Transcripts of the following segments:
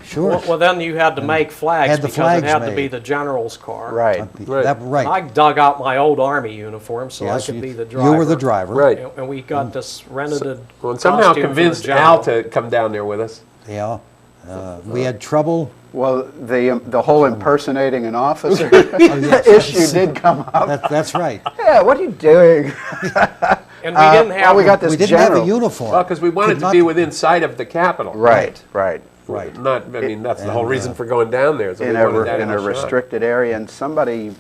Sure. Well, then you had to make flags Had the because flags it had to made. be the general's car. Right. Right. I dug out my old Army uniform so Yes, I could be the driver. You were the driver. Right. And we got this rented Well, and somehow costume for the convinced general. Al to come down there with us. Yeah. We had trouble. Well, the whole impersonating an officer yes. issue did come up. That's right. Yeah, what are you doing? And we didn't have. we got this We didn't general. have a uniform. Well, because we wanted Could to not- be within sight of the Capitol. Right. Right. Not, I mean, that's the whole And, reason for going down there. So In we a, wanted that in a the shot. restricted area, and somebody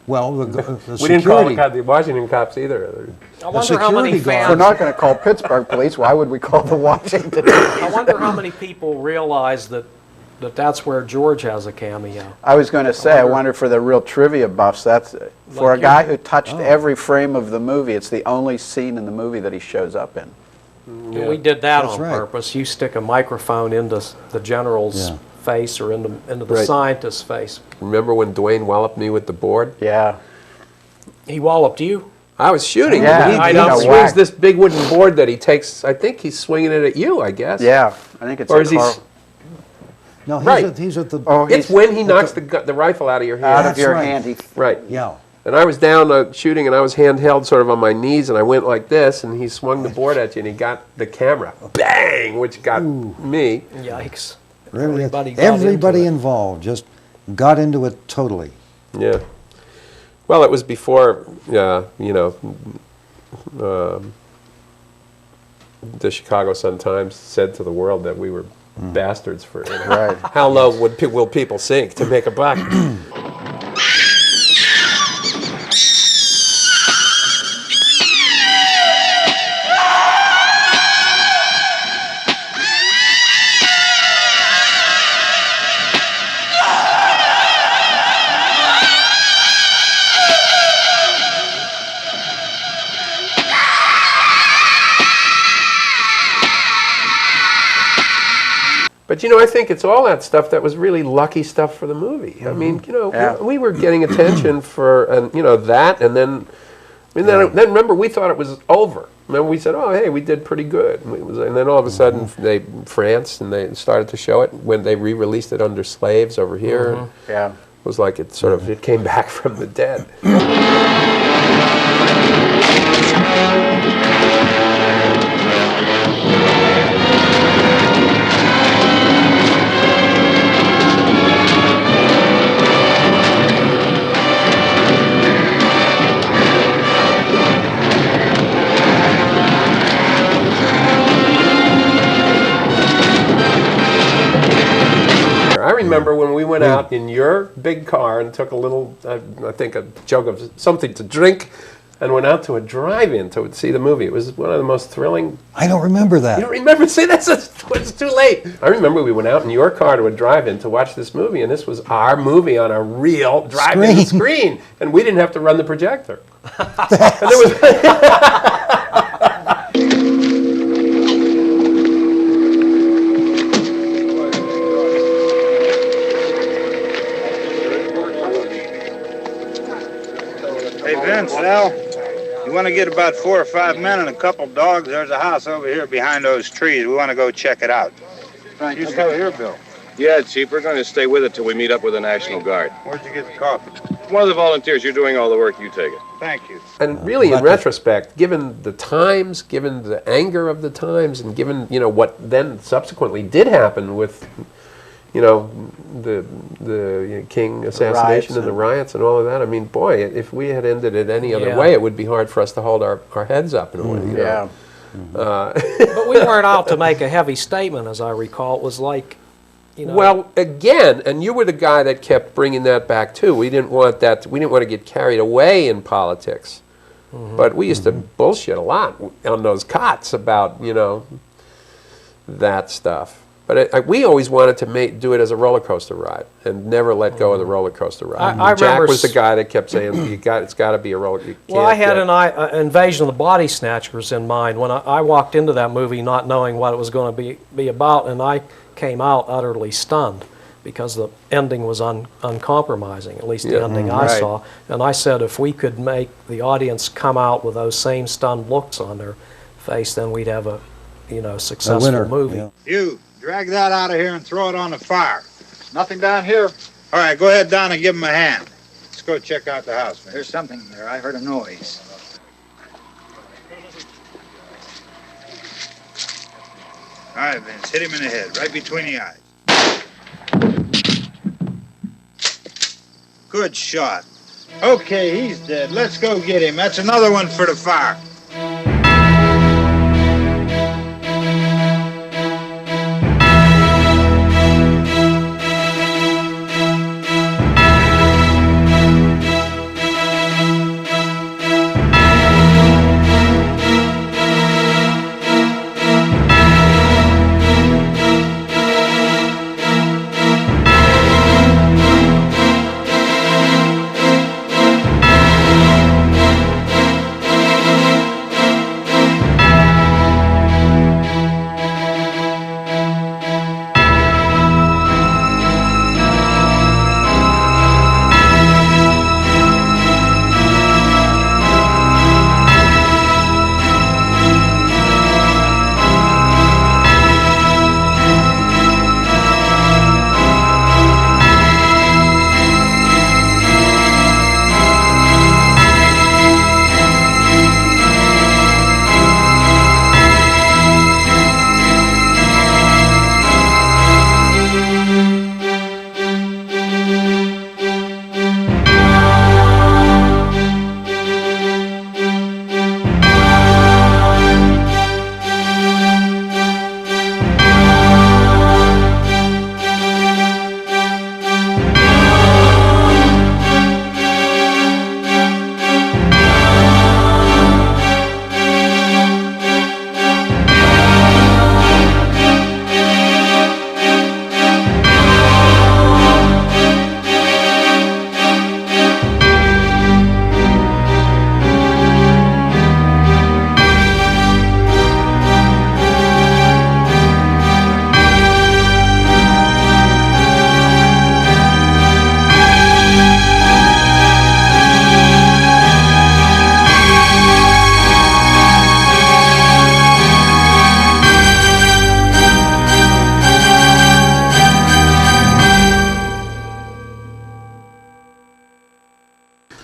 Well, the We didn't call security. the Washington cops either. I wonder how many security guard- we're fans. not going to call Pittsburgh police. Why would we call the Washington? I wonder how many people realize that's where George has a cameo. I was going to say, I wonder for the real trivia buffs, that's for a you. guy who touched every frame of the movie, it's the only scene in the movie that he shows up in. And we did that That's on right. purpose. You stick a microphone into the general's Yeah. face or into the Right. scientist's face. Remember when Dwayne walloped me with the board? Yeah. He walloped you. I was shooting. Yeah, and I he know. swings Whack. this big wooden board that he takes. I think he's swinging it at you, I guess. Yeah, I think it's Or a is he? Carl. No, Right. he's at the. Oh, It's he's when he knocks the rifle out of your hand. out of That's your right. hand. He, Right. Yeah. And I was down shooting, and I was handheld sort of on my knees, and I went like this, and he swung the board at you, and he got the camera. Bang! Which got me. Yikes. Everybody, got into it. involved just got into it totally. Yeah. Well, it was before, you know, the Chicago Sun-Times said to the world that we were bastards for it. Right. How low will people sink to make a buck? But, you know, I think it's all that stuff that was really lucky stuff for the movie. I mean, you know, Yeah. we were getting attention for, and you know, that, and then, I mean, then remember, we thought it was over. Remember, we said, oh, hey, we did pretty good. And then all of a sudden, France, and they started to show it when they re-released it under Slaves over here. yeah. It was like it sort of, it came back from the dead. I remember when we went out in your big car and took a little, I think a jug of something to drink, and went out to a drive-in to see the movie. It was one of the most thrilling. I don't remember that. You don't remember? See, it's too late. I remember we went out in your car to a drive-in to watch this movie, and this was our movie on a real drive-in screen, and we didn't have to run the projector. And there was. Hey Vince, Al, you want to get about 4 or 5 men and a couple dogs? There's a house over here behind those trees. We want to go check it out. You still here, Bill? Yeah, Chief, we're going to stay with it till we meet up with the National Guard. Where'd you get the coffee? One of the volunteers, you're doing all the work, you take it. Thank you. And really, in retrospect, given the times, given the anger of the times, and given, you know, what then subsequently did happen with, you know, the King assassination and the riots and all of that, I mean, boy, if we had ended it any other way, it would be hard for us to hold our heads up in a way. You know? But we weren't out to make a heavy statement, as I recall. It was like, you know. Well, again, and you were the guy that kept bringing that back too. We didn't want that. We didn't want to get carried away in politics, but we used to bullshit a lot on those cots about, you know, that stuff. But we always wanted to do it as a roller coaster ride and never let go of the roller coaster ride. I Jack remember was the guy that kept saying, "It's got to be a roller." Well, I had an Invasion of the Body Snatchers in mind when I walked into that movie not knowing what it was going to be about, and I came out utterly stunned because the ending was uncompromising, at least the ending I saw. And I said if we could make the audience come out with those same stunned looks on their face, then we'd have a successful movie. Yeah. You, Drag that out of here and throw it on the fire. Nothing down here. All right, go ahead down and give him a hand. Let's go check out the house, man. There's something there. I heard a noise. All right, Vince, hit him in the head, right between the eyes. Good shot. Okay, he's dead. Let's go get him. That's another one for the fire.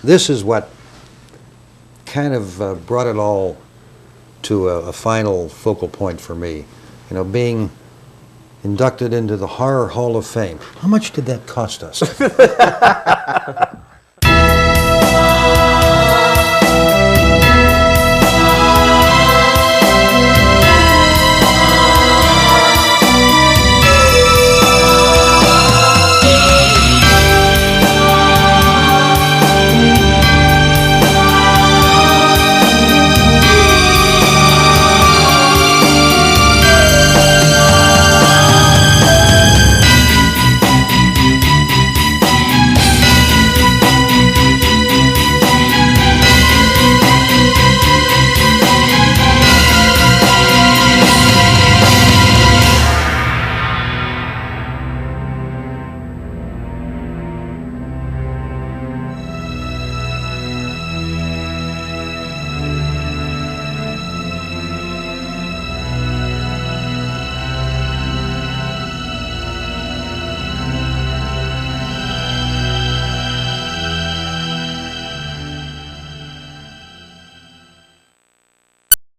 This is what kind of brought it all to a final focal point for me. You know, being inducted into the Horror Hall of Fame. How much did that cost us?